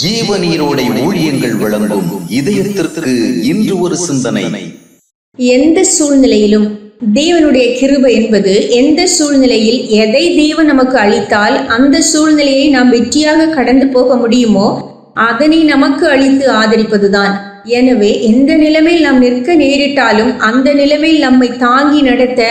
ஜீவநீரோடை ஊழியங்கள் வழங்கும் இதயத்திற்கு இன்று ஒரு சிந்தனை. எந்த சூழ்நிலையிலும் தேவனுடைய கிருபை என்பது எந்த சூழ்நிலையில் எதை தேவன் நமக்கு அளித்தால் அந்த சூழ்நிலையை நாம் வெற்றியாக கடந்து போக முடியுமோ அதனை நமக்கு அளித்து ஆதரிப்பதுதான். எனவே எந்த நிலைமையில் நாம் நிற்க நேரிட்டாலும் அந்த நிலைமையில் நம்மை தாங்கி நடத்த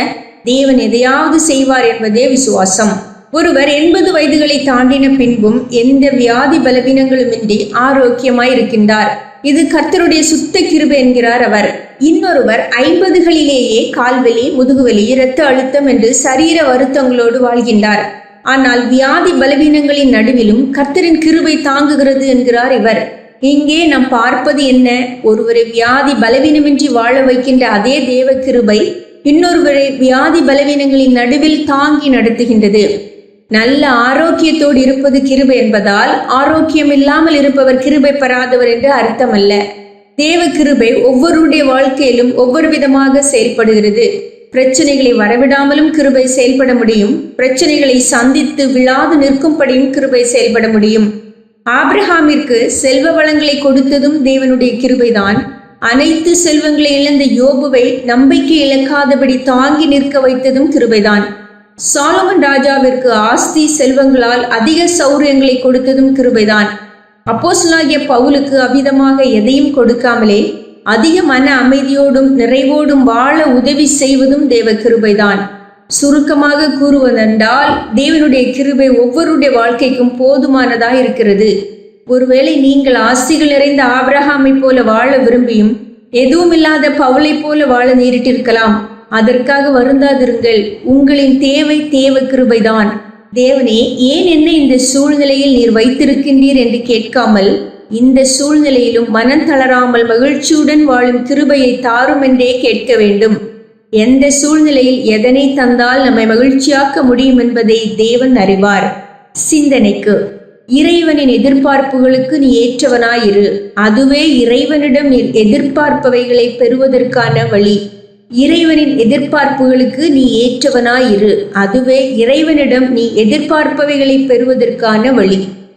தேவன் எதையாவது செய்வார் என்பதே விசுவாசம். ஒருவர் 80 வயதுகளை தாண்டின பின்பும் எந்த வியாதி பலவீனங்களுமின்றி ஆரோக்கியமாய் இருக்கின்றார். இது கர்த்தருடைய சுத்த கிருபை என்கிறார் அவர். இன்னொருவர் 50களிலேயே கால்வலி, முதுகுவலி, இரத்த அழுத்தம் என்று சரீர வருத்தங்களோடு வாழ்கின்றார். ஆனால் வியாதி பலவீனங்களின் நடுவிலும் கர்த்தரின் கிருபை தாங்குகிறது என்கிறார் இவர். இங்கே நாம் பார்ப்பது என்ன? ஒருவரை வியாதி பலவீனமின்றி வாழ வைக்கின்ற அதே தேவ கிருபை இன்னொருவரை வியாதி பலவீனங்களின் நடுவில் தாங்கி நடத்துகின்றது. நல்ல ஆரோக்கியத்தோடு இருப்பது கிருபை என்பதால் ஆரோக்கியம் இல்லாமல் இருப்பவர் கிருபை பெறாதவர் என்று அர்த்தமல்ல. தேவ கிருபை ஒவ்வொருடைய வாழ்க்கையிலும் ஒவ்வொரு விதமாக செயல்படுகிறது. பிரச்சனைகளை வரவிடாமலும் கிருபை செயல்பட முடியும். பிரச்சனைகளை சந்தித்து விழாது நிற்கும்படியும் கிருபை செயல்பட முடியும். ஆபிரகாமிற்கு செல்வ வளங்களை கொடுத்ததும் தேவனுடைய கிருபைதான். அனைத்து செல்வங்களை இழந்த யோபுவை நம்பிக்கை இழக்காதபடி தாங்கி நிற்க வைத்ததும் கிருபைதான். சாலமன் ராஜாவிற்கு ஆஸ்தி செல்வங்களால் அதிக சௌரியங்களை கொடுத்ததும் கிருபைதான். அப்போஸ்தலனாகிய பவுலுக்கு அவ்விதமாக எதையும் கொடுக்காமலே அதிக மன அமைதியோடும் நிறைவோடும் வாழ உதவி செய்வதும் தேவ கிருபைதான். சுருக்கமாக கூறுவதென்றால் தேவனுடைய கிருபை ஒவ்வொருடைய வாழ்க்கைக்கும் போதுமானதாய் இருக்கிறது. ஒருவேளை நீங்கள் ஆஸ்திகள் நிறைந்த ஆபிரகாமை போல வாழ விரும்பியும் எதுவும் இல்லாத பவுலை போல வாழ நேரிட்டிருக்கலாம். அதற்காக வருந்தாதிருங்கள். உங்களின் தேவை தேவ கிருபைதான். தேவனே, ஏன் என்னை இந்த சூழ்நிலையில் நீர் வைத்திருக்கின்றீர் என்று கேட்காமல் இந்த சூழ்நிலையிலும் மனம் தளராமல் மகிழ்ச்சியுடன் வாழும் கிருபையை தாரும் என்றே கேட்க வேண்டும். எந்த சூழ்நிலையில் எதனை தந்தால் நம்மை மகிழ்ச்சியாக்க முடியும் என்பதை தேவன் அறிவார். சிந்தனைக்கு: இறைவனின் எதிர்பார்ப்புகளுக்கு நீ ஏற்றவனாயிரு. அதுவே இறைவனிடம் நீ எதிர்பார்ப்பவைகளை பெறுவதற்கான வழி. இறைவனின் எதிர்பார்ப்புகளுக்கு நீ ஏற்றவனாயிரு. அதுவே இறைவனிடம் நீ எதிர்பார்ப்பவைகளை பெறுவதற்கான வழி.